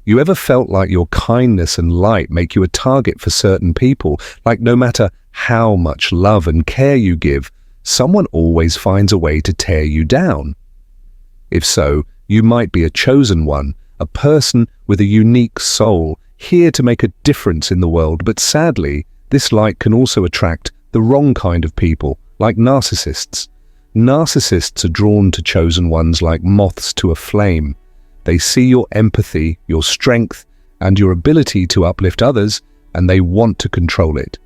You ever felt like your kindness and light make you a target for certain people? Like no matter how much love and care you give, someone always finds a way to tear you down. If so, you might be a chosen one, a person with a unique soul, here to make a difference in the world. But sadly, this light can also attract the wrong kind of people, like narcissists. Narcissists are drawn to chosen ones like moths to a flame. They see your empathy, your strength, and your ability to uplift others, and they want to control it.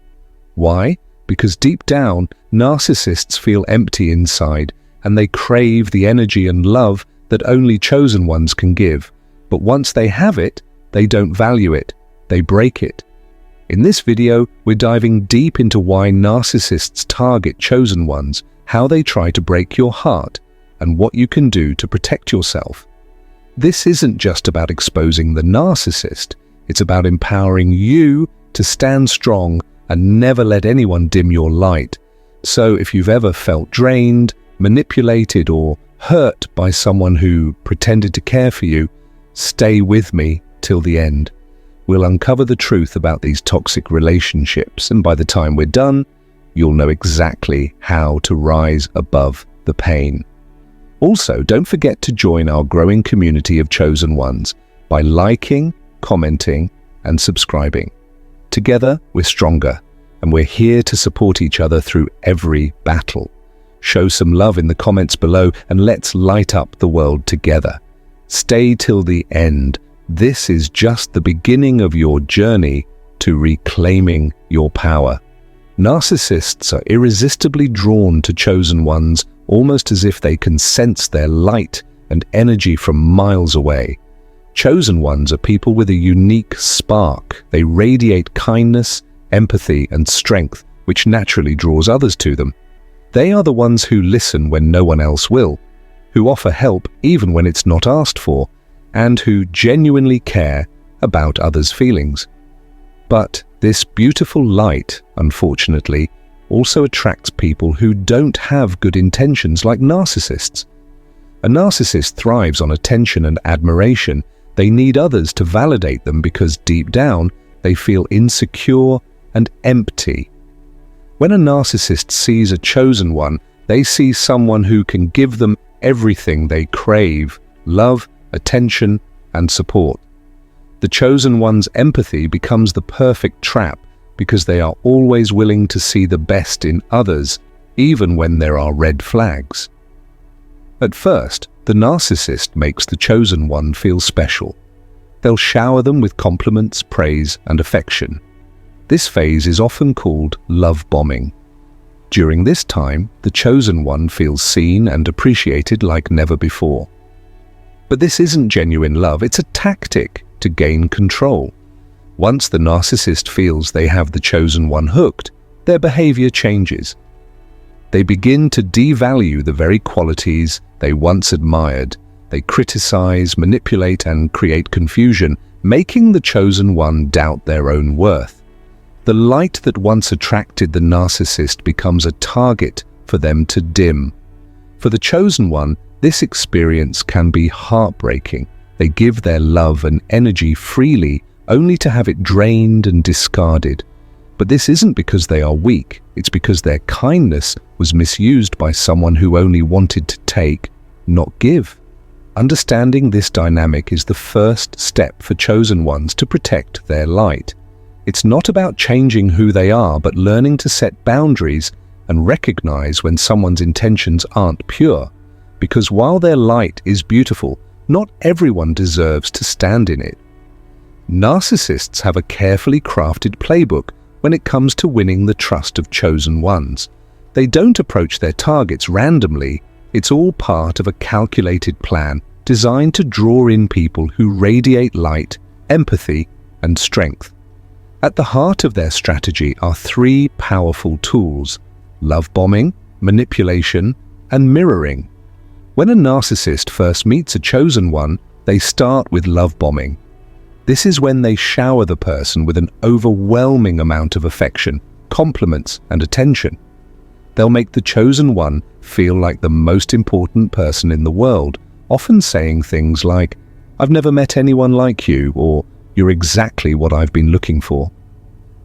Why? Because deep down, narcissists feel empty inside, and they crave the energy and love that only chosen ones can give. But once they have it, they don't value it. They break it. In this video, we're diving deep into why narcissists target chosen ones, how they try to break your heart, and what you can do to protect yourself. This isn't just about exposing the narcissist, it's about empowering you to stand strong and never let anyone dim your light. So if you've ever felt drained, manipulated, or hurt by someone who pretended to care for you, stay with me till the end. We'll uncover the truth about these toxic relationships, and by the time we're done, you'll know exactly how to rise above the pain. Also, don't forget to join our growing community of chosen ones by liking, commenting, and subscribing. Together, we're stronger, and we're here to support each other through every battle. Show some love in the comments below, and let's light up the world together. Stay till the end. This is just the beginning of your journey to reclaiming your power. Narcissists are irresistibly drawn to chosen ones, almost as if they can sense their light and energy from miles away. Chosen ones are people with a unique spark. They radiate kindness, empathy, and strength, which naturally draws others to them. They are the ones who listen when no one else will, who offer help even when it's not asked for, and who genuinely care about others' feelings. But this beautiful light, unfortunately, also attracts people who don't have good intentions, like narcissists. A narcissist thrives on attention and admiration. They need others to validate them because deep down, they feel insecure and empty. When a narcissist sees a chosen one, they see someone who can give them everything they crave: love, attention, and support. The chosen one's empathy becomes the perfect trap because they are always willing to see the best in others, even when there are red flags. At first, the narcissist makes the chosen one feel special. They'll shower them with compliments, praise, and affection. This phase is often called love bombing. During this time, the chosen one feels seen and appreciated like never before. But this isn't genuine love, it's a tactic to gain control. Once the narcissist feels they have the chosen one hooked, their behavior changes. They begin to devalue the very qualities they once admired. They criticize, manipulate, and create confusion, making the chosen one doubt their own worth. The light that once attracted the narcissist becomes a target for them to dim. For the chosen one, this experience can be heartbreaking. They give their love and energy freely, only to have it drained and discarded. But this isn't because they are weak, it's because their kindness was misused by someone who only wanted to take, not give. Understanding this dynamic is the first step for chosen ones to protect their light. It's not about changing who they are, but learning to set boundaries and recognize when someone's intentions aren't pure. Because while their light is beautiful, not everyone deserves to stand in it. Narcissists have a carefully crafted playbook when it comes to winning the trust of chosen ones. They don't approach their targets randomly. It's all part of a calculated plan designed to draw in people who radiate light, empathy, and strength. At the heart of their strategy are three powerful tools: love bombing, manipulation, and mirroring. When a narcissist first meets a chosen one, they start with love bombing. This is when they shower the person with an overwhelming amount of affection, compliments, and attention. They'll make the chosen one feel like the most important person in the world, often saying things like, "I've never met anyone like you," or "You're exactly what I've been looking for."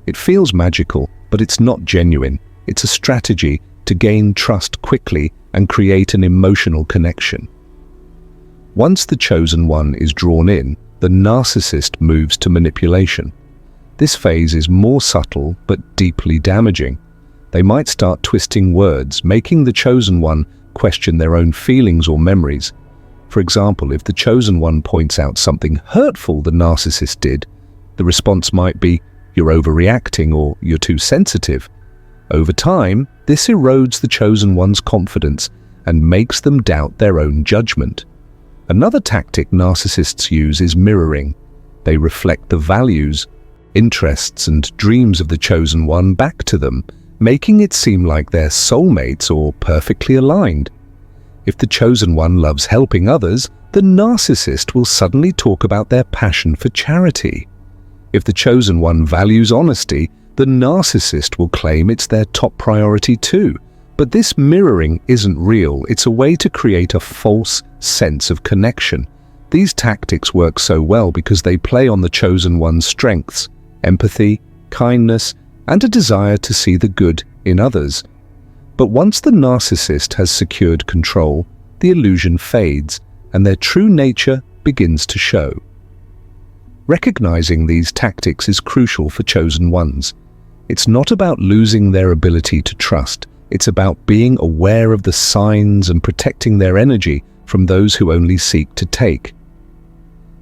It feels magical, but it's not genuine. It's a strategy to gain trust quickly and create an emotional connection. Once the chosen one is drawn in, the narcissist moves to manipulation. This phase is more subtle but deeply damaging. They might start twisting words, making the chosen one question their own feelings or memories. For example, if the chosen one points out something hurtful the narcissist did, the response might be, "You're overreacting," or "You're too sensitive." Over time, this erodes the chosen one's confidence and makes them doubt their own judgment. Another tactic narcissists use is mirroring. They reflect the values, interests, and dreams of the chosen one back to them, making it seem like they're soulmates or perfectly aligned. If the chosen one loves helping others, the narcissist will suddenly talk about their passion for charity. If the chosen one values honesty, the narcissist will claim it's their top priority too. But this mirroring isn't real. It's a way to create a false sense of connection. These tactics work so well because they play on the chosen one's strengths: empathy, kindness, and a desire to see the good in others. But once the narcissist has secured control, the illusion fades and their true nature begins to show. Recognizing these tactics is crucial for chosen ones. It's not about losing their ability to trust. It's about being aware of the signs and protecting their energy from those who only seek to take.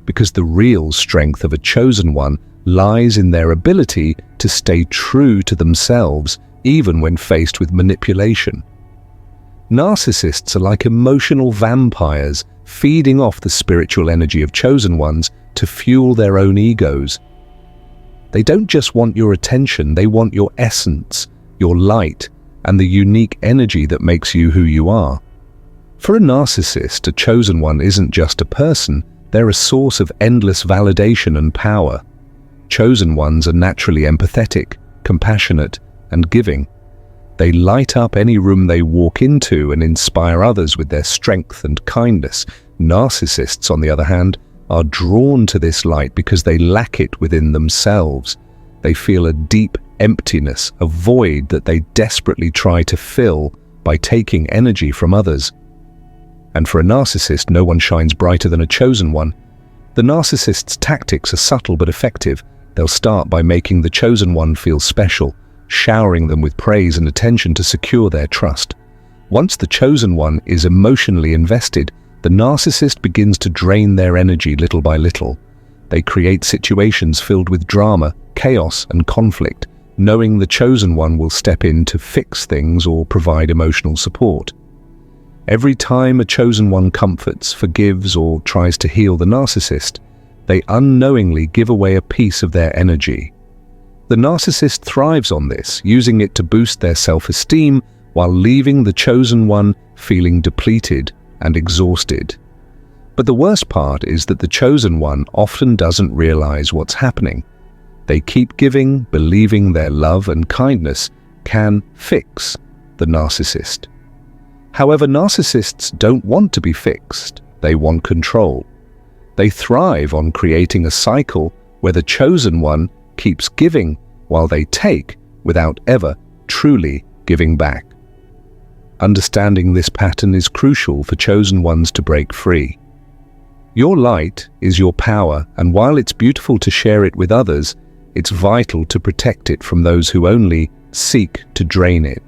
Because the real strength of a chosen one lies in their ability to stay true to themselves, even when faced with manipulation. Narcissists are like emotional vampires, feeding off the spiritual energy of chosen ones to fuel their own egos. They don't just want your attention, they want your essence, your light, and the unique energy that makes you who you are. For a narcissist, a chosen one isn't just a person, they're a source of endless validation and power. Chosen ones are naturally empathetic, compassionate, and giving. They light up any room they walk into and inspire others with their strength and kindness. Narcissists, on the other hand, are drawn to this light because they lack it within themselves. They feel a deep emptiness, a void that they desperately try to fill by taking energy from others. And for a narcissist, no one shines brighter than a chosen one. The narcissist's tactics are subtle but effective. They'll start by making the chosen one feel special, showering them with praise and attention to secure their trust. Once the chosen one is emotionally invested, the narcissist begins to drain their energy little by little. They create situations filled with drama, chaos, and conflict, knowing the chosen one will step in to fix things or provide emotional support. Every time a chosen one comforts, forgives, or tries to heal the narcissist, they unknowingly give away a piece of their energy. The narcissist thrives on this, using it to boost their self-esteem while leaving the chosen one feeling depleted and exhausted. But the worst part is that the chosen one often doesn't realize what's happening. They keep giving, believing their love and kindness can fix the narcissist. However, narcissists don't want to be fixed. They want control. They thrive on creating a cycle where the chosen one keeps giving while they take without ever truly giving back. Understanding this pattern is crucial for chosen ones to break free. Your light is your power, and while it's beautiful to share it with others, it's vital to protect it from those who only seek to drain it.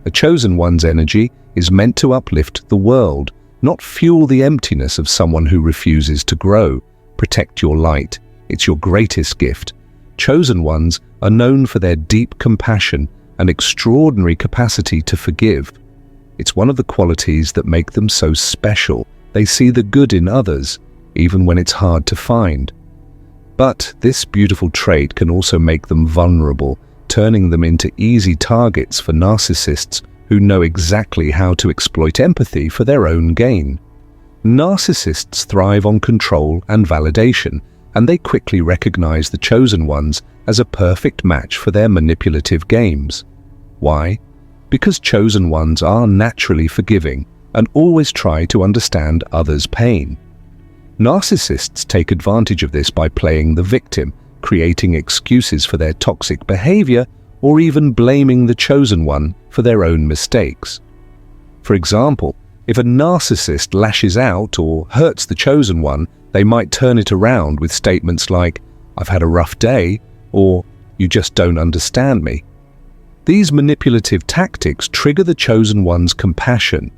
A chosen one's energy is meant to uplift the world, not fuel the emptiness of someone who refuses to grow. Protect your light. It's your greatest gift. Chosen ones are known for their deep compassion and extraordinary capacity to forgive. It's one of the qualities that make them so special. They see the good in others, even when it's hard to find. But this beautiful trait can also make them vulnerable, turning them into easy targets for narcissists who know exactly how to exploit empathy for their own gain. Narcissists thrive on control and validation, and they quickly recognize the chosen ones as a perfect match for their manipulative games. Why? Because chosen ones are naturally forgiving and always try to understand others' pain. Narcissists take advantage of this by playing the victim, creating excuses for their toxic behavior, or even blaming the chosen one for their own mistakes. For example, if a narcissist lashes out or hurts the chosen one, they might turn it around with statements like, "I've had a rough day," or "You just don't understand me." These manipulative tactics trigger the chosen one's compassion.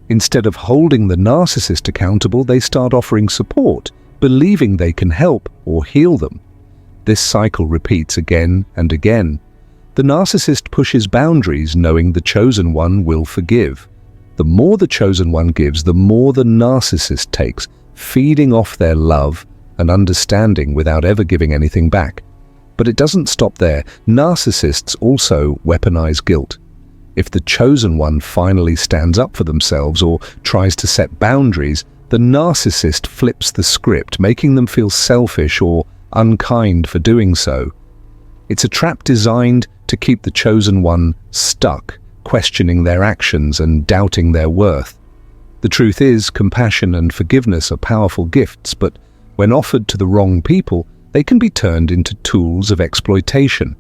Instead of holding the narcissist accountable, they start offering support, believing they can help or heal them. This cycle repeats again and again. The narcissist pushes boundaries, knowing the chosen one will forgive. The more the chosen one gives, the more the narcissist takes, feeding off their love and understanding without ever giving anything back. But it doesn't stop there. Narcissists also weaponize guilt. If the chosen one finally stands up for themselves or tries to set boundaries, the narcissist flips the script, making them feel selfish or unkind for doing so. It's a trap designed to keep the chosen one stuck, questioning their actions and doubting their worth. The truth is, compassion and forgiveness are powerful gifts, but when offered to the wrong people, they can be turned into tools of exploitation.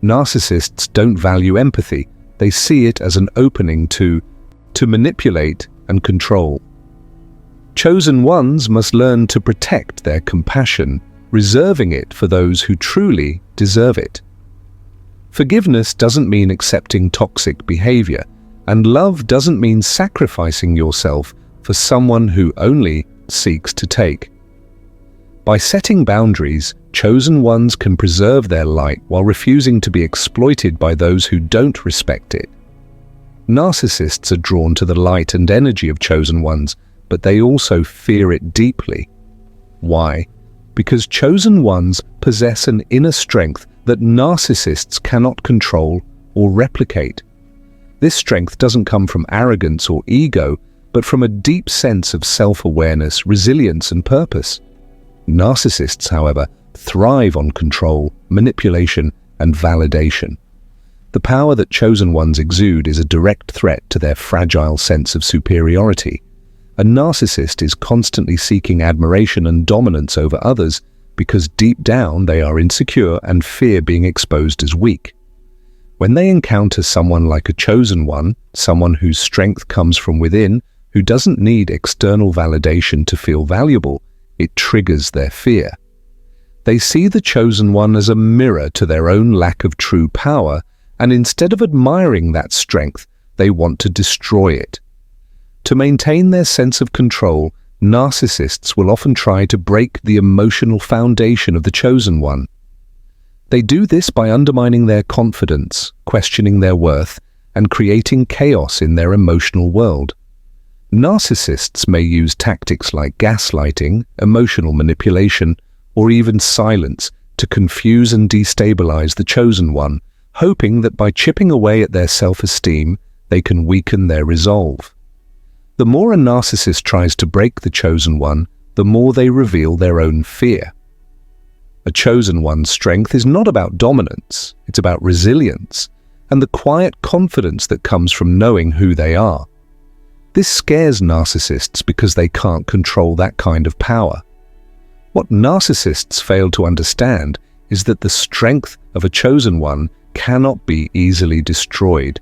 Narcissists don't value empathy. They see it as an opening to manipulate and control. Chosen ones must learn to protect their compassion, reserving it for those who truly deserve it. Forgiveness doesn't mean accepting toxic behavior, and love doesn't mean sacrificing yourself for someone who only seeks to take. By setting boundaries, chosen ones can preserve their light while refusing to be exploited by those who don't respect it. Narcissists are drawn to the light and energy of chosen ones, but they also fear it deeply. Why? Because chosen ones possess an inner strength that narcissists cannot control or replicate. This strength doesn't come from arrogance or ego, but from a deep sense of self-awareness, resilience, and purpose. Narcissists, however, thrive on control, manipulation, and validation. The power that chosen ones exude is a direct threat to their fragile sense of superiority. A narcissist is constantly seeking admiration and dominance over others because deep down they are insecure and fear being exposed as weak. When they encounter someone like a chosen one, someone whose strength comes from within, who doesn't need external validation to feel valuable, it triggers their fear. They see the chosen one as a mirror to their own lack of true power, and instead of admiring that strength, they want to destroy it. To maintain their sense of control, narcissists will often try to break the emotional foundation of the chosen one. They do this by undermining their confidence, questioning their worth, and creating chaos in their emotional world. Narcissists may use tactics like gaslighting, emotional manipulation, or even silence to confuse and destabilize the chosen one, hoping that by chipping away at their self-esteem, they can weaken their resolve. The more a narcissist tries to break the chosen one, the more they reveal their own fear. A chosen one's strength is not about dominance, it's about resilience, and the quiet confidence that comes from knowing who they are. This scares narcissists because they can't control that kind of power. What narcissists fail to understand is that the strength of a chosen one cannot be easily destroyed.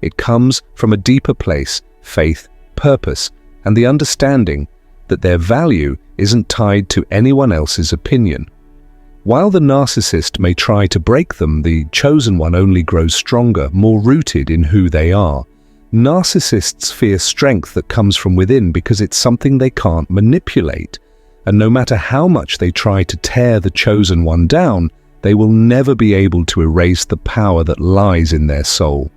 It comes from a deeper place, faith, purpose, and the understanding that their value isn't tied to anyone else's opinion. While the narcissist may try to break them, the chosen one only grows stronger, more rooted in who they are. Narcissists fear strength that comes from within because it's something they can't manipulate. And no matter how much they try to tear the chosen one down, they will never be able to erase the power that lies in their soul.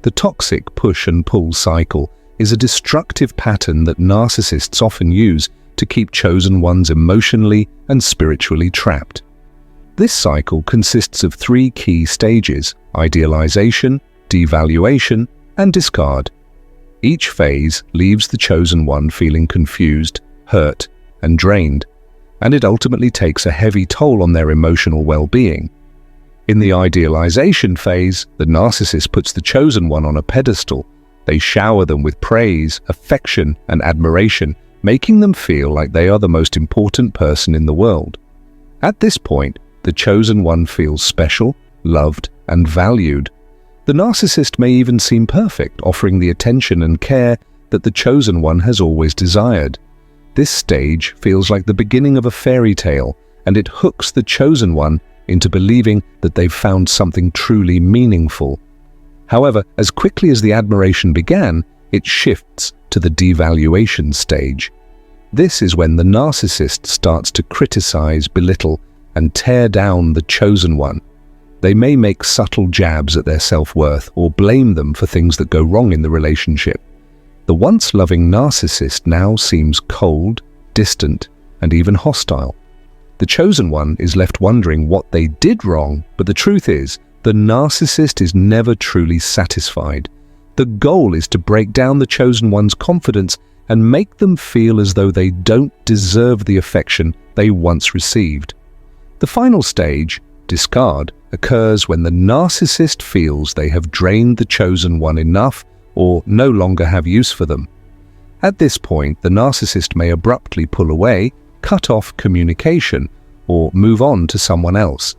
The toxic push and pull cycle is a destructive pattern that narcissists often use to keep chosen ones emotionally and spiritually trapped. This cycle consists of 3 key stages: idealization, devaluation, and discard. Each phase leaves the chosen one feeling confused, hurt, and drained, and it ultimately takes a heavy toll on their emotional well-being. In the idealization phase, the narcissist puts the chosen one on a pedestal. They shower them with praise, affection, and admiration, making them feel like they are the most important person in the world. At this point, the chosen one feels special, loved, and valued. The narcissist may even seem perfect, offering the attention and care that the chosen one has always desired. This stage feels like the beginning of a fairy tale, and it hooks the chosen one into believing that they've found something truly meaningful. However, as quickly as the admiration began, it shifts to the devaluation stage. This is when the narcissist starts to criticize, belittle, and tear down the chosen one. They may make subtle jabs at their self-worth or blame them for things that go wrong in the relationship. The once loving narcissist now seems cold, distant, and even hostile. The chosen one is left wondering what they did wrong, but the truth is, the narcissist is never truly satisfied. The goal is to break down the chosen one's confidence and make them feel as though they don't deserve the affection they once received. The final stage, discard, occurs when the narcissist feels they have drained the chosen one enough or no longer have use for them. At this point, the narcissist may abruptly pull away, cut off communication, or move on to someone else.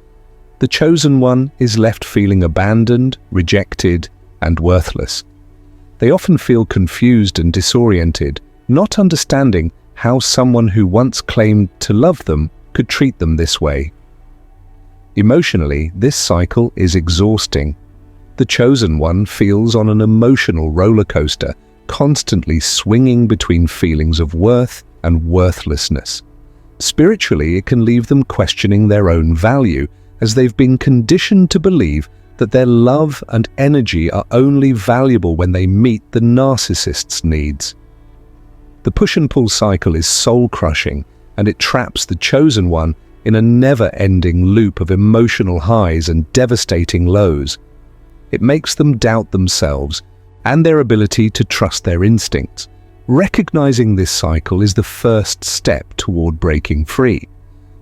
The chosen one is left feeling abandoned, rejected, and worthless. They often feel confused and disoriented, not understanding how someone who once claimed to love them could treat them this way. Emotionally, this cycle is exhausting. The chosen one feels on an emotional roller coaster, constantly swinging between feelings of worth and worthlessness. Spiritually, it can leave them questioning their own value, as they've been conditioned to believe that their love and energy are only valuable when they meet the narcissist's needs. The push and pull cycle is soul-crushing, and it traps the chosen one in a never-ending loop of emotional highs and devastating lows. It makes them doubt themselves and their ability to trust their instincts. Recognizing this cycle is the first step toward breaking free.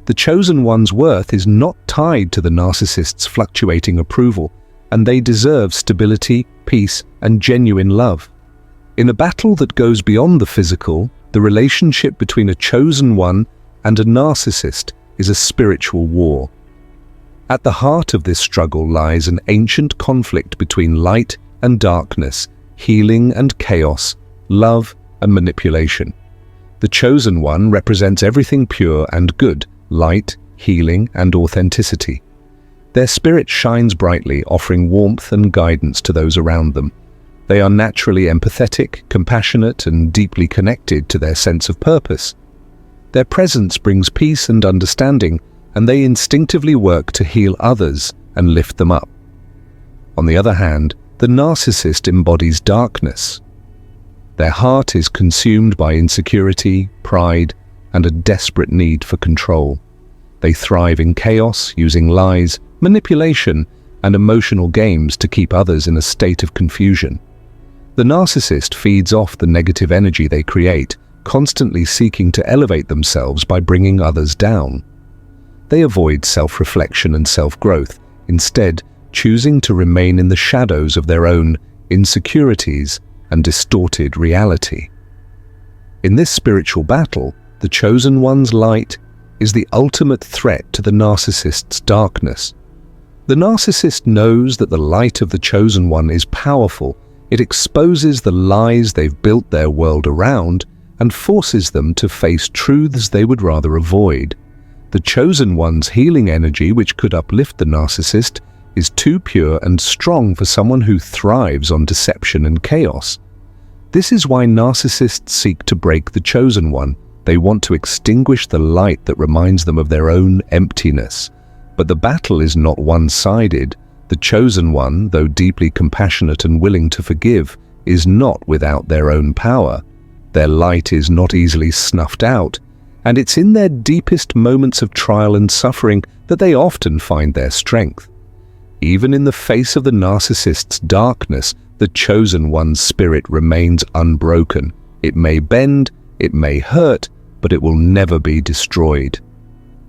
The chosen one's worth is not tied to the narcissist's fluctuating approval, and they deserve stability, peace, and genuine love. In a battle that goes beyond the physical, the relationship between a chosen one and a narcissist is a spiritual war. At the heart of this struggle lies an ancient conflict between light and darkness, healing and chaos, love and manipulation. The chosen one represents everything pure and good, light, healing, and authenticity. Their spirit shines brightly, offering warmth and guidance to those around them. They are naturally empathetic, compassionate, and deeply connected to their sense of purpose. Their presence brings peace and understanding, and they instinctively work to heal others and lift them up. On the other hand, the narcissist embodies darkness. Their heart is consumed by insecurity, pride, and a desperate need for control. They thrive in chaos, using lies, manipulation, and emotional games to keep others in a state of confusion. The narcissist feeds off the negative energy they create, constantly seeking to elevate themselves by bringing others down. They avoid self-reflection and self-growth, instead choosing to remain in the shadows of their own insecurities and distorted reality. In this spiritual battle, the chosen one's light is the ultimate threat to the narcissist's darkness. The narcissist knows that the light of the chosen one is powerful. It exposes the lies they've built their world around and forces them to face truths they would rather avoid. The chosen one's healing energy, which could uplift the narcissist, is too pure and strong for someone who thrives on deception and chaos. This is why narcissists seek to break the chosen one. They want to extinguish the light that reminds them of their own emptiness. But the battle is not one-sided. The chosen one, though deeply compassionate and willing to forgive, is not without their own power. Their light is not easily snuffed out, and it's in their deepest moments of trial and suffering that they often find their strength. Even in the face of the narcissist's darkness, the chosen one's spirit remains unbroken. It may bend, it may hurt, but it will never be destroyed.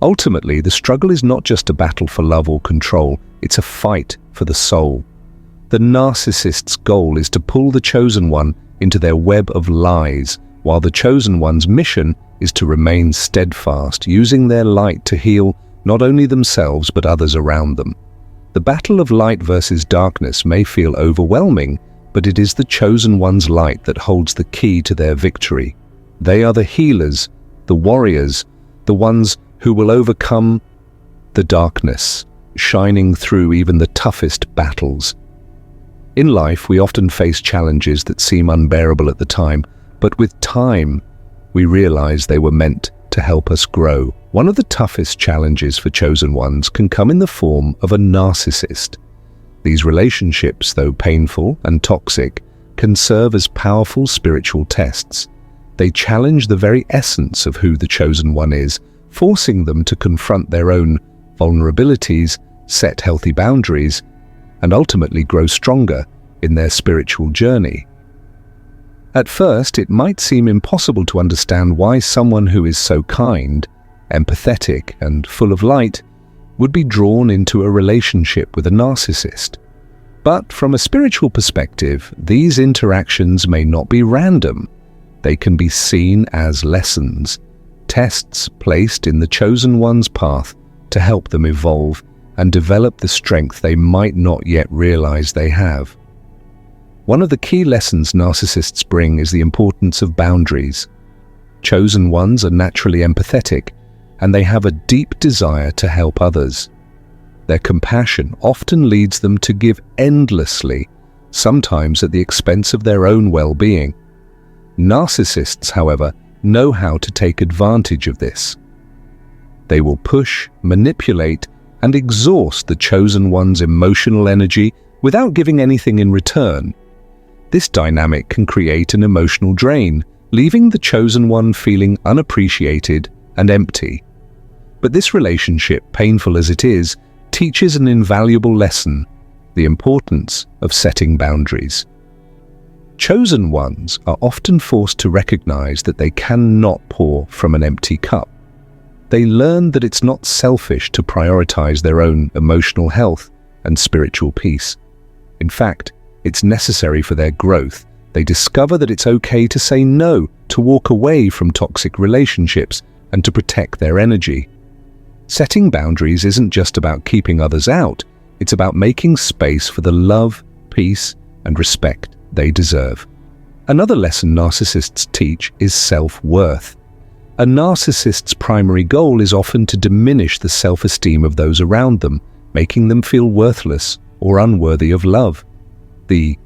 Ultimately, the struggle is not just a battle for love or control, it's a fight for the soul. The narcissist's goal is to pull the chosen one into their web of lies, while the chosen one's mission is to remain steadfast, using their light to heal not only themselves but others around them. The battle of light versus darkness may feel overwhelming, but it is the chosen one's light that holds the key to their victory. They are the healers, the warriors, the ones who will overcome the darkness, shining through even the toughest battles. In life, we often face challenges that seem unbearable at the time, but with time, we realize they were meant to help us grow. One of the toughest challenges for chosen ones can come in the form of a narcissist. These relationships, though painful and toxic, can serve as powerful spiritual tests. They challenge the very essence of who the chosen one is, forcing them to confront their own vulnerabilities, set healthy boundaries, and ultimately grow stronger in their spiritual journey. At first, it might seem impossible to understand why someone who is so kind, empathetic, and full of light would be drawn into a relationship with a narcissist. But from a spiritual perspective, these interactions may not be random. They can be seen as lessons, tests placed in the chosen one's path to help them evolve and develop the strength they might not yet realize they have. One of the key lessons narcissists bring is the importance of boundaries. Chosen ones are naturally empathetic, and they have a deep desire to help others. Their compassion often leads them to give endlessly, sometimes at the expense of their own well-being. Narcissists, however, know how to take advantage of this. They will push, manipulate, and exhaust the chosen one's emotional energy without giving anything in return. This dynamic can create an emotional drain, leaving the chosen one feeling unappreciated and empty. But this relationship, painful as it is, teaches an invaluable lesson: the importance of setting boundaries. Chosen ones are often forced to recognize that they cannot pour from an empty cup. They learn that it's not selfish to prioritize their own emotional health and spiritual peace. In fact, it's necessary for their growth. They discover that it's okay to say no, to walk away from toxic relationships, and to protect their energy. Setting boundaries isn't just about keeping others out, it's about making space for the love, peace, and respect they deserve. Another lesson narcissists teach is self-worth. A narcissist's primary goal is often to diminish the self-esteem of those around them, making them feel worthless or unworthy of love. The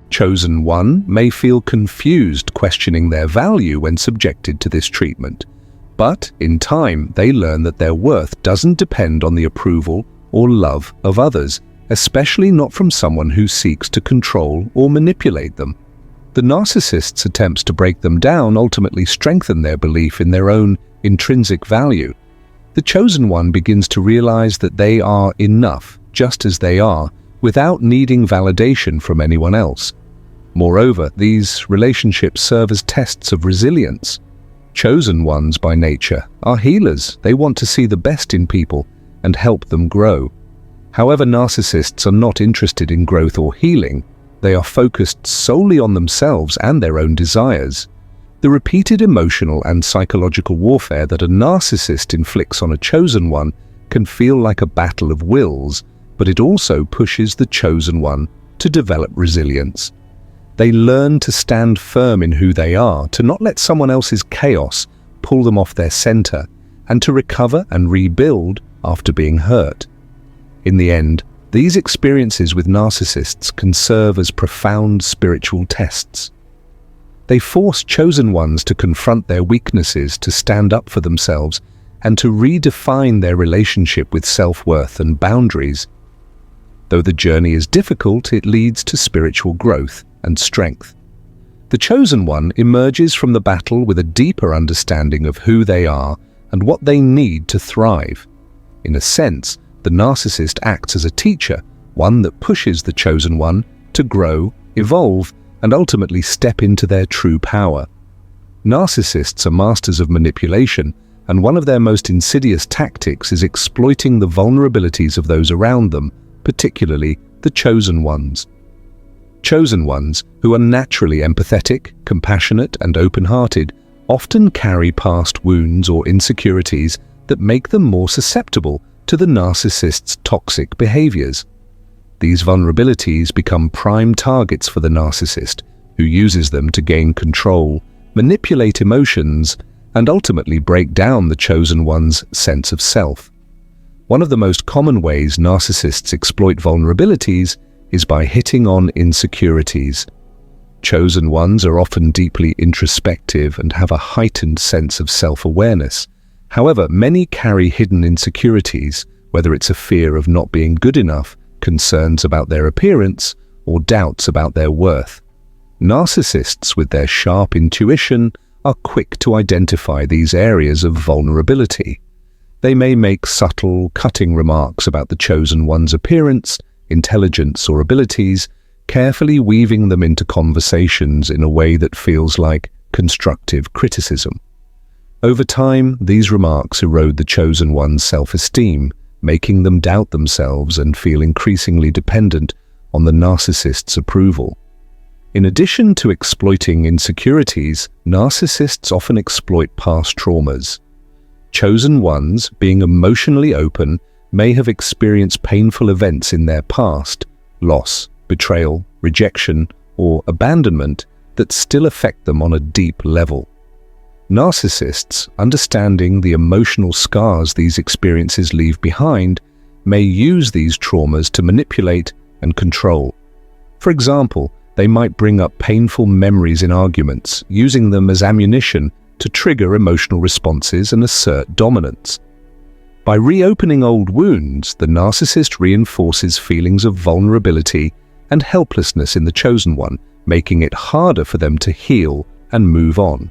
chosen one may feel confused, questioning their value when subjected to this treatment. But in time, they learn that their worth doesn't depend on the approval or love of others, especially not from someone who seeks to control or manipulate them. The narcissist's attempts to break them down ultimately strengthen their belief in their own intrinsic value. The chosen one begins to realize that they are enough, just as they are, without needing validation from anyone else. Moreover, these relationships serve as tests of resilience. Chosen ones by nature are healers. They want to see the best in people and help them grow. However, narcissists are not interested in growth or healing. They are focused solely on themselves and their own desires. The repeated emotional and psychological warfare that a narcissist inflicts on a chosen one can feel like a battle of wills, but it also pushes the chosen one to develop resilience. They learn to stand firm in who they are, to not let someone else's chaos pull them off their center, and to recover and rebuild after being hurt. In the end, these experiences with narcissists can serve as profound spiritual tests. They force chosen ones to confront their weaknesses, to stand up for themselves, and to redefine their relationship with self-worth and boundaries. Though the journey is difficult, it leads to spiritual growth and strength. The chosen one emerges from the battle with a deeper understanding of who they are and what they need to thrive. In a sense, the narcissist acts as a teacher, one that pushes the chosen one to grow, evolve, and ultimately step into their true power. Narcissists are masters of manipulation, and one of their most insidious tactics is exploiting the vulnerabilities of those around them, particularly the chosen ones. Chosen ones, who are naturally empathetic, compassionate, and open-hearted, often carry past wounds or insecurities that make them more susceptible to the narcissist's toxic behaviors. These vulnerabilities become prime targets for the narcissist, who uses them to gain control, manipulate emotions, and ultimately break down the chosen one's sense of self. One of the most common ways narcissists exploit vulnerabilities is by hitting on insecurities. Chosen ones are often deeply introspective and have a heightened sense of self-awareness. However, many carry hidden insecurities, whether it's a fear of not being good enough, concerns about their appearance, or doubts about their worth. Narcissists, with their sharp intuition, are quick to identify these areas of vulnerability. They may make subtle, cutting remarks about the chosen one's appearance, intelligence, or abilities, carefully weaving them into conversations in a way that feels like constructive criticism. Over time, these remarks erode the chosen one's self-esteem, making them doubt themselves and feel increasingly dependent on the narcissist's approval. In addition to exploiting insecurities, narcissists often exploit past traumas. Chosen ones, being emotionally open, may have experienced painful events in their past, loss, betrayal, rejection, or abandonment, that still affect them on a deep level. Narcissists, understanding the emotional scars these experiences leave behind, may use these traumas to manipulate and control. For example, they might bring up painful memories in arguments, using them as ammunition to trigger emotional responses and assert dominance. By reopening old wounds, the narcissist reinforces feelings of vulnerability and helplessness in the chosen one, making it harder for them to heal and move on.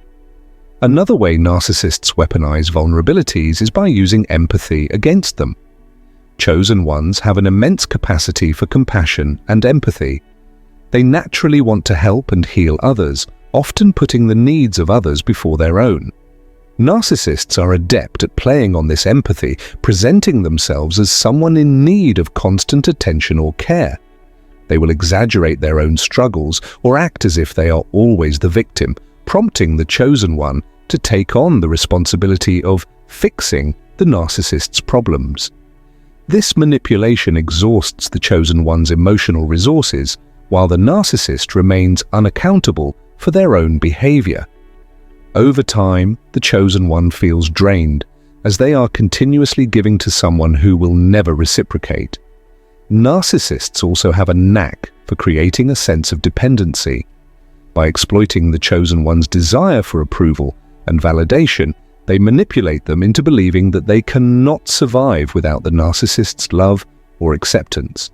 Another way narcissists weaponize vulnerabilities is by using empathy against them. Chosen ones have an immense capacity for compassion and empathy. They naturally want to help and heal others, often putting the needs of others before their own. Narcissists are adept at playing on this empathy, presenting themselves as someone in need of constant attention or care. They will exaggerate their own struggles or act as if they are always the victim, prompting the chosen one to take on the responsibility of fixing the narcissist's problems. This manipulation exhausts the chosen one's emotional resources, while the narcissist remains unaccountable for their own behavior. Over time, the chosen one feels drained, as they are continuously giving to someone who will never reciprocate. Narcissists also have a knack for creating a sense of dependency. By exploiting the chosen one's desire for approval and validation, they manipulate them into believing that they cannot survive without the narcissist's love or acceptance.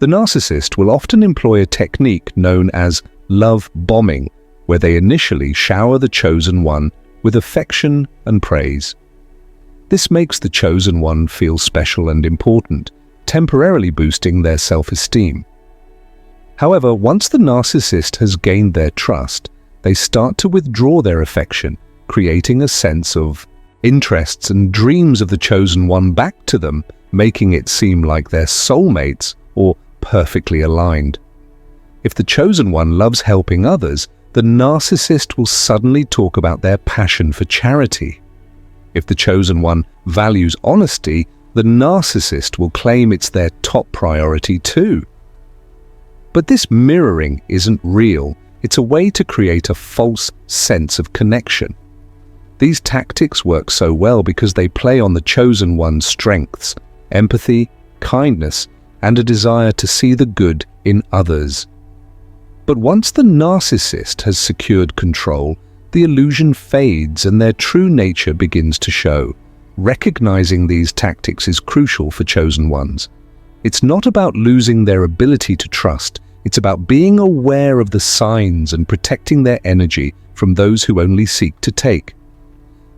The narcissist will often employ a technique known as love bombing, where they initially shower the chosen one with affection and praise. This makes the chosen one feel special and important, temporarily boosting their self-esteem. However, once the narcissist has gained their trust, they start to withdraw their affection, creating a sense of interests and dreams of the chosen one back to them, making it seem like they're soulmates or perfectly aligned. If the chosen one loves helping others, the narcissist will suddenly talk about their passion for charity. If the chosen one values honesty, the narcissist will claim it's their top priority too. But this mirroring isn't real. It's a way to create a false sense of connection. These tactics work so well because they play on the chosen one's strengths, empathy, kindness, and a desire to see the good in others. But once the narcissist has secured control, the illusion fades and their true nature begins to show. Recognizing these tactics is crucial for chosen ones. It's not about losing their ability to trust. It's about being aware of the signs and protecting their energy from those who only seek to take.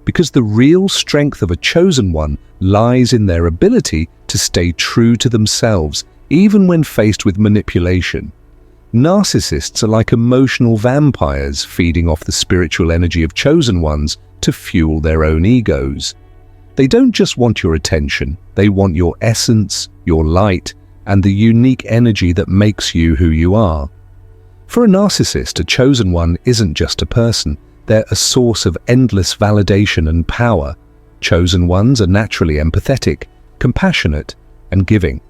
Because the real strength of a chosen one lies in their ability to stay true to themselves, even when faced with manipulation. Narcissists are like emotional vampires, feeding off the spiritual energy of chosen ones to fuel their own egos. They don't just want your attention, they want your essence, your light, and the unique energy that makes you who you are. For a narcissist, a chosen one isn't just a person. They're a source of endless validation and power. Chosen ones are naturally empathetic, compassionate, and giving.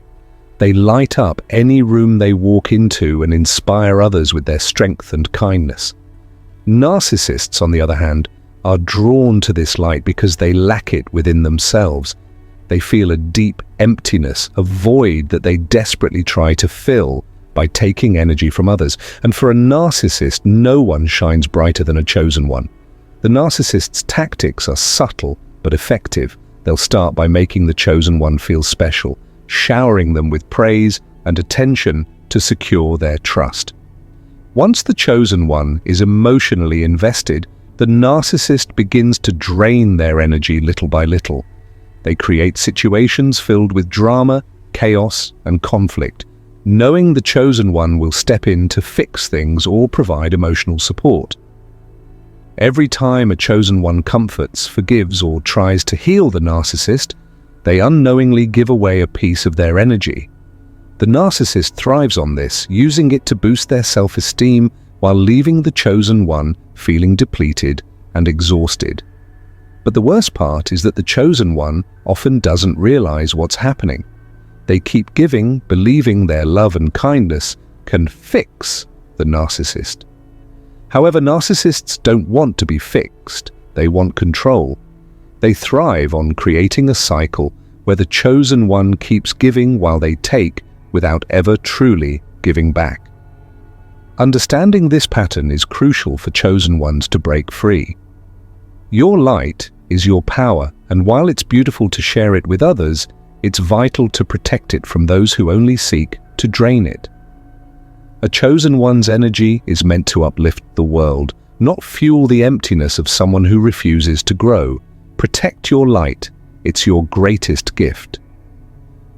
They light up any room they walk into and inspire others with their strength and kindness. Narcissists, on the other hand, are drawn to this light because they lack it within themselves. They feel a deep emptiness, a void that they desperately try to fill by taking energy from others. And for a narcissist, no one shines brighter than a chosen one. The narcissist's tactics are subtle but effective. They'll start by making the chosen one feel special, showering them with praise and attention to secure their trust. Once the chosen one is emotionally invested, the narcissist begins to drain their energy little by little. They create situations filled with drama, chaos, and conflict, knowing the chosen one will step in to fix things or provide emotional support. Every time a chosen one comforts, forgives, or tries to heal the narcissist, they unknowingly give away a piece of their energy. The narcissist thrives on this, using it to boost their self-esteem while leaving the chosen one feeling depleted and exhausted. But the worst part is that the chosen one often doesn't realize what's happening. They keep giving, believing their love and kindness can fix the narcissist. However, narcissists don't want to be fixed. They want control. They thrive on creating a cycle where the chosen one keeps giving while they take without ever truly giving back. Understanding this pattern is crucial for chosen ones to break free. Your light is your power, and while it's beautiful to share it with others, it's vital to protect it from those who only seek to drain it. A chosen one's energy is meant to uplift the world, not fuel the emptiness of someone who refuses to grow. Protect your light. It's your greatest gift.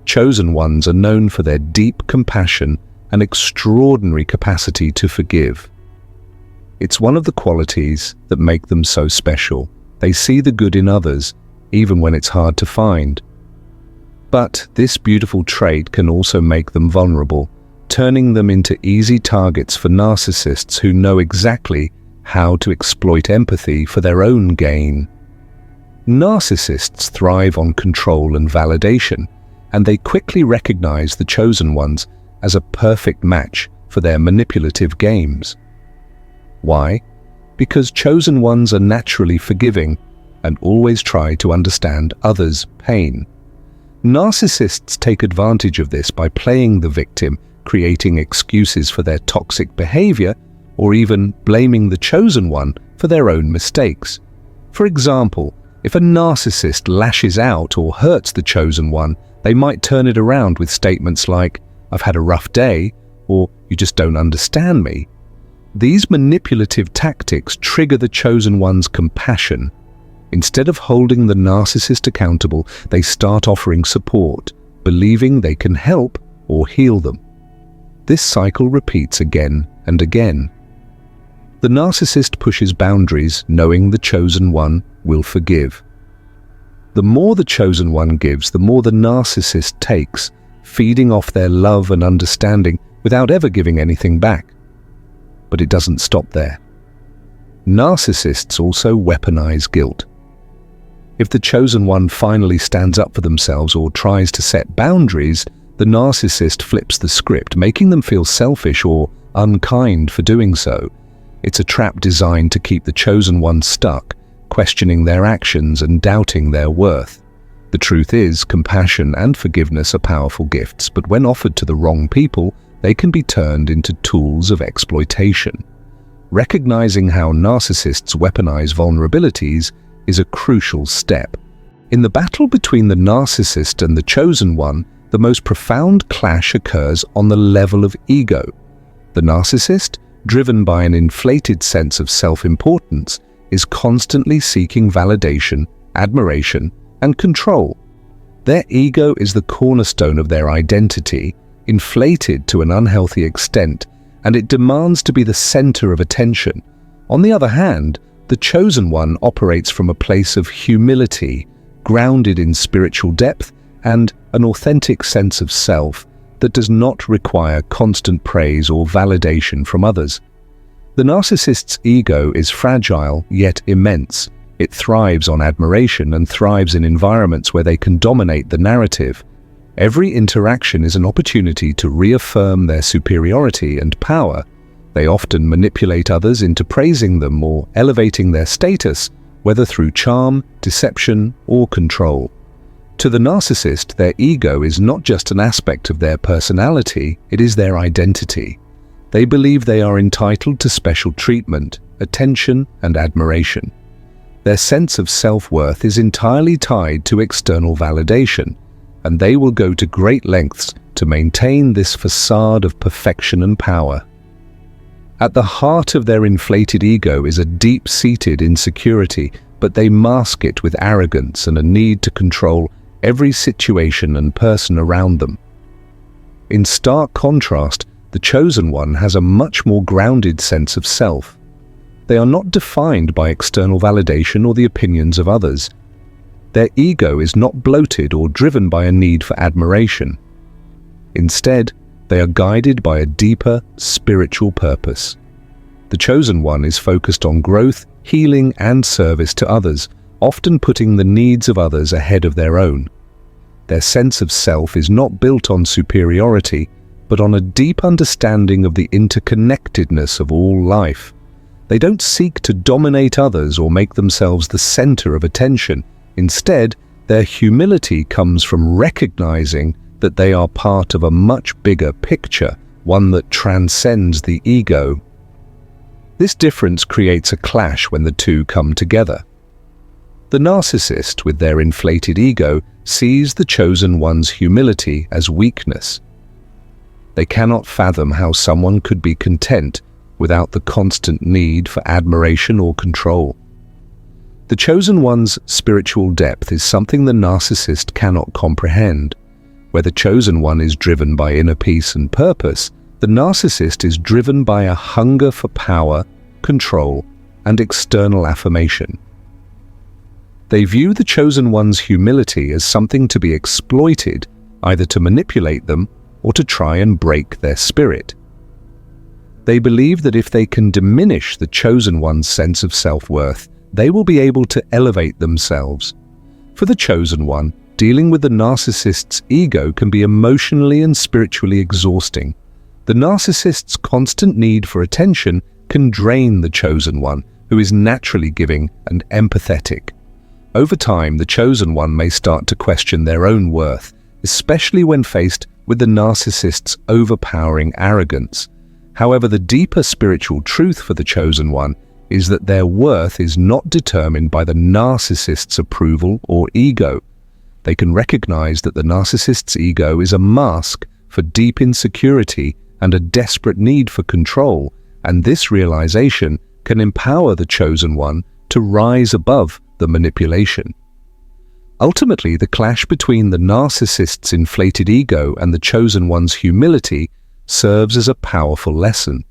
Chosen ones are known for their deep compassion and extraordinary capacity to forgive. It's one of the qualities that make them so special. They see the good in others, even when it's hard to find. But this beautiful trait can also make them vulnerable, turning them into easy targets for narcissists who know exactly how to exploit empathy for their own gain. Narcissists thrive on control and validation, and they quickly recognize the chosen ones as a perfect match for their manipulative games. Why? Because chosen ones are naturally forgiving and always try to understand others' pain. Narcissists take advantage of this by playing the victim, creating excuses for their toxic behavior, or even blaming the chosen one for their own mistakes. For example, if a narcissist lashes out or hurts the chosen one, they might turn it around with statements like, "I've had a rough day," or "You just don't understand me." These manipulative tactics trigger the chosen one's compassion. Instead of holding the narcissist accountable, they start offering support, believing they can help or heal them. This cycle repeats again and again. The narcissist pushes boundaries, knowing the chosen one will forgive. The more the chosen one gives, the more the narcissist takes, feeding off their love and understanding without ever giving anything back. But it doesn't stop there. Narcissists also weaponize guilt. If the chosen one finally stands up for themselves or tries to set boundaries, the narcissist flips the script, making them feel selfish or unkind for doing so. It's a trap designed to keep the chosen one stuck, questioning their actions and doubting their worth. The truth is, compassion and forgiveness are powerful gifts, but when offered to the wrong people, they can be turned into tools of exploitation. Recognizing how narcissists weaponize vulnerabilities is a crucial step. In the battle between the narcissist and the chosen one, the most profound clash occurs on the level of ego. The narcissist, driven by an inflated sense of self-importance, is constantly seeking validation, admiration, and control. Their ego is the cornerstone of their identity, inflated to an unhealthy extent, and it demands to be the center of attention. On the other hand, the chosen one operates from a place of humility, grounded in spiritual depth and an authentic sense of self. that does not require constant praise or validation from others. The narcissist's ego is fragile yet immense. It thrives on admiration and thrives in environments where they can dominate the narrative. Every interaction is an opportunity to reaffirm their superiority and power. They often manipulate others into praising them or elevating their status, whether through charm, deception, or control. To the narcissist, their ego is not just an aspect of their personality, it is their identity. They believe they are entitled to special treatment, attention, and admiration. Their sense of self-worth is entirely tied to external validation, and they will go to great lengths to maintain this facade of perfection and power. At the heart of their inflated ego is a deep-seated insecurity, but they mask it with arrogance and a need to control every situation and person around them. In stark contrast, the chosen one has a much more grounded sense of self. They are not defined by external validation or the opinions of others. Their ego is not bloated or driven by a need for admiration. Instead, they are guided by a deeper spiritual purpose. The chosen one is focused on growth, healing, and service to others, often putting the needs of others ahead of their own. Their sense of self is not built on superiority, but on a deep understanding of the interconnectedness of all life. They don't seek to dominate others or make themselves the center of attention. Instead, their humility comes from recognizing that they are part of a much bigger picture, one that transcends the ego. This difference creates a clash when the two come together. The narcissist, with their inflated ego, sees the chosen one's humility as weakness. They cannot fathom how someone could be content without the constant need for admiration or control. The chosen one's spiritual depth is something the narcissist cannot comprehend. Where the chosen one is driven by inner peace and purpose, the narcissist is driven by a hunger for power, control, and external affirmation. They view the chosen one's humility as something to be exploited, either to manipulate them or to try and break their spirit. They believe that if they can diminish the chosen one's sense of self-worth, they will be able to elevate themselves. For the chosen one, dealing with the narcissist's ego can be emotionally and spiritually exhausting. The narcissist's constant need for attention can drain the chosen one, who is naturally giving and empathetic. Over time, the chosen one may start to question their own worth, especially when faced with the narcissist's overpowering arrogance. However, the deeper spiritual truth for the chosen one is that their worth is not determined by the narcissist's approval or ego. They can recognize that the narcissist's ego is a mask for deep insecurity and a desperate need for control, and this realization can empower the chosen one to rise above the manipulation. Ultimately, the clash between the narcissist's inflated ego and the chosen one's humility serves as a powerful lesson.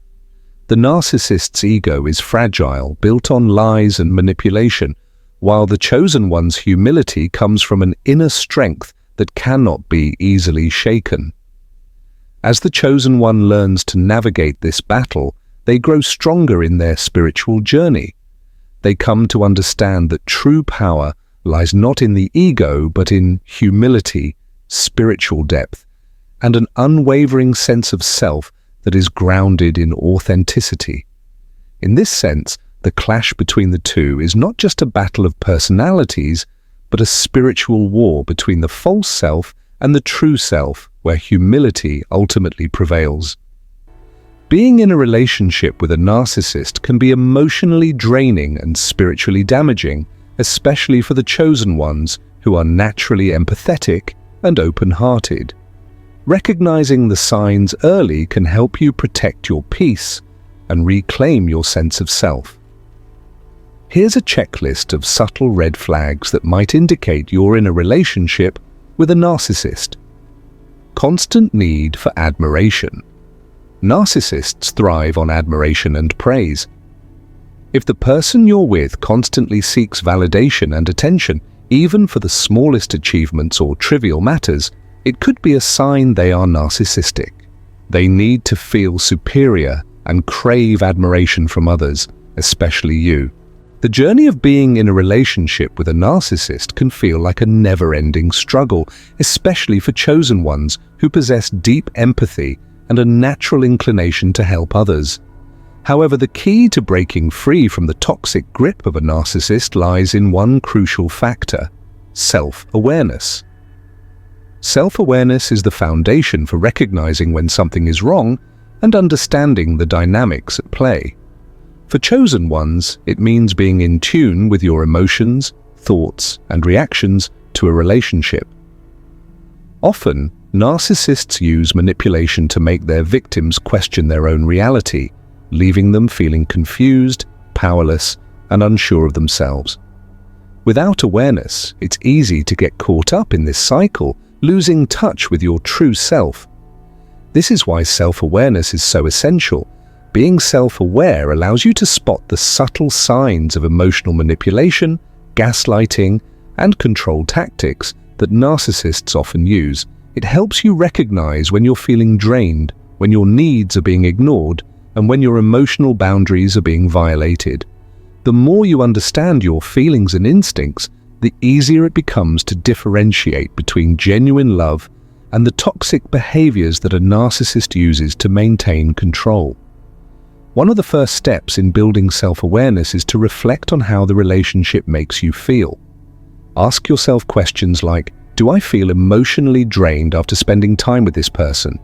The narcissist's ego is fragile, built on lies and manipulation, while the chosen one's humility comes from an inner strength that cannot be easily shaken. As the chosen one learns to navigate this battle, they grow stronger in their spiritual journey. They come to understand that true power lies not in the ego, but in humility, spiritual depth, and an unwavering sense of self that is grounded in authenticity. In this sense, the clash between the two is not just a battle of personalities, but a spiritual war between the false self and the true self, where humility ultimately prevails. Being in a relationship with a narcissist can be emotionally draining and spiritually damaging, especially for the chosen ones who are naturally empathetic and open-hearted. Recognizing the signs early can help you protect your peace and reclaim your sense of self. Here's a checklist of subtle red flags that might indicate you're in a relationship with a narcissist. Constant need for admiration. Narcissists thrive on admiration and praise. If the person you're with constantly seeks validation and attention, even for the smallest achievements or trivial matters, It could be a sign they are narcissistic. They need to feel superior and crave admiration from others, especially you. The journey of being in a relationship with a narcissist can feel like a never-ending struggle, especially for chosen ones who possess deep empathy and a natural inclination to help others. However, the key to breaking free from the toxic grip of a narcissist lies in one crucial factor: self-awareness. Self-awareness is the foundation for recognizing when something is wrong and understanding the dynamics at play. For chosen ones, it means being in tune with your emotions, thoughts, and reactions to a relationship. Often, narcissists use manipulation to make their victims question their own reality, leaving them feeling confused, powerless, and unsure of themselves. Without awareness, it's easy to get caught up in this cycle, losing touch with your true self. This is why self-awareness is so essential. Being self-aware allows you to spot the subtle signs of emotional manipulation, gaslighting, and control tactics that narcissists often use. It helps you recognize when you're feeling drained, when your needs are being ignored, and when your emotional boundaries are being violated. The more you understand your feelings and instincts, the easier it becomes to differentiate between genuine love and the toxic behaviors that a narcissist uses to maintain control. One of the first steps in building self-awareness is to reflect on how the relationship makes you feel. Ask yourself questions like, do I feel emotionally drained after spending time with this person?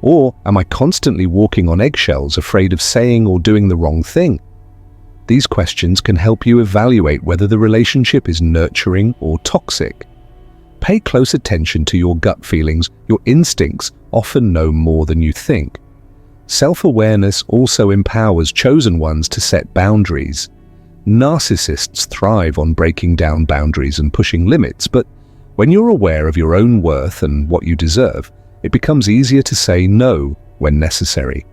Or am I constantly walking on eggshells, afraid of saying or doing the wrong thing? These questions can help you evaluate whether the relationship is nurturing or toxic. Pay close attention to your gut feelings. Your instincts often know more than you think. Self-awareness also empowers chosen ones to set boundaries. Narcissists thrive on breaking down boundaries and pushing limits, but when you're aware of your own worth and what you deserve, it becomes easier to say no when necessary.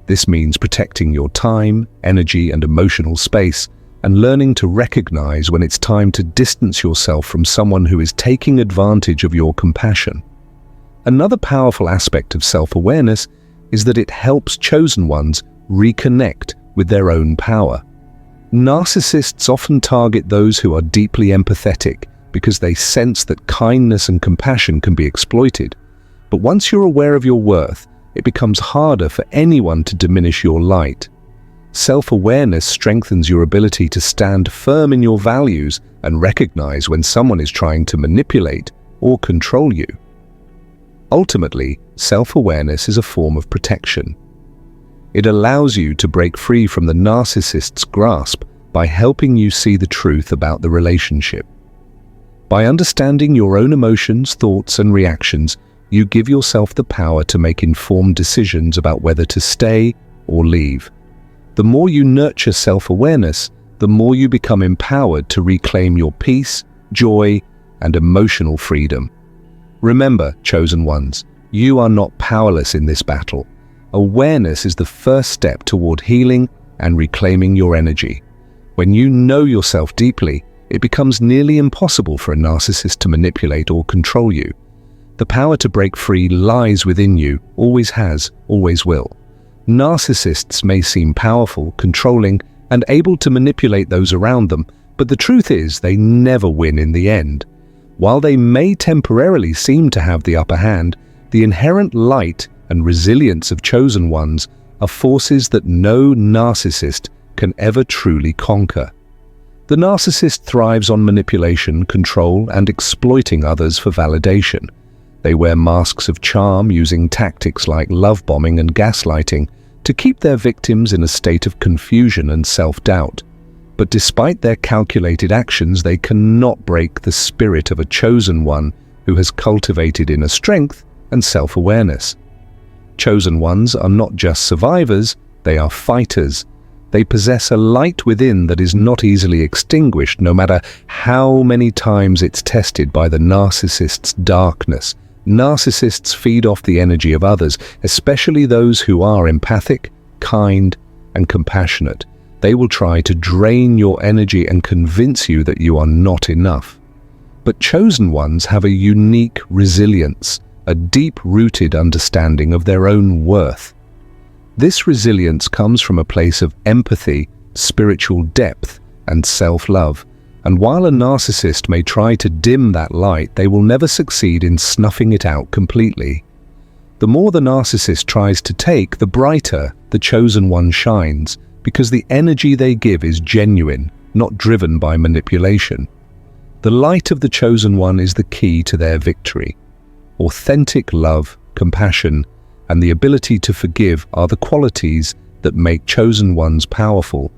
This means protecting your time, energy, and emotional space, and learning to recognize when it's time to distance yourself from someone who is taking advantage of your compassion. Another powerful aspect of self-awareness is that it helps chosen ones reconnect with their own power. Narcissists often target those who are deeply empathetic because they sense that kindness and compassion can be exploited. But once you're aware of your worth, it becomes harder for anyone to diminish your light. Self-awareness strengthens your ability to stand firm in your values and recognize when someone is trying to manipulate or control you. Ultimately, self-awareness is a form of protection. It allows you to break free from the narcissist's grasp by helping you see the truth about the relationship. By understanding your own emotions, thoughts, and reactions, you give yourself the power to make informed decisions about whether to stay or leave. The more you nurture self-awareness, the more you become empowered to reclaim your peace, joy, and emotional freedom. Remember, chosen ones, you are not powerless in this battle. Awareness is the first step toward healing and reclaiming your energy. When you know yourself deeply, it becomes nearly impossible for a narcissist to manipulate or control you. The power to break free lies within you, always has, always will. Narcissists may seem powerful, controlling, and able to manipulate those around them, but the truth is they never win in the end. While they may temporarily seem to have the upper hand, the inherent light and resilience of chosen ones are forces that no narcissist can ever truly conquer. The narcissist thrives on manipulation, control, and exploiting others for validation. They wear masks of charm using tactics like love bombing and gaslighting to keep their victims in a state of confusion and self-doubt. But despite their calculated actions, they cannot break the spirit of a chosen one who has cultivated inner strength and self-awareness. Chosen ones are not just survivors, they are fighters. They possess a light within that is not easily extinguished, no matter how many times it's tested by the narcissist's darkness. Narcissists feed off the energy of others, especially those who are empathic, kind, and compassionate. They will try to drain your energy and convince you that you are not enough. But chosen ones have a unique resilience. a deep-rooted understanding of their own worth. This resilience comes from a place of empathy, spiritual depth, and self-love. And while a narcissist may try to dim that light, they will never succeed in snuffing it out completely. The more the narcissist tries to take, the brighter the chosen one shines, because the energy they give is genuine, not driven by manipulation. The light of the chosen one is the key to their victory. Authentic love, compassion, and the ability to forgive are the qualities that make chosen ones powerful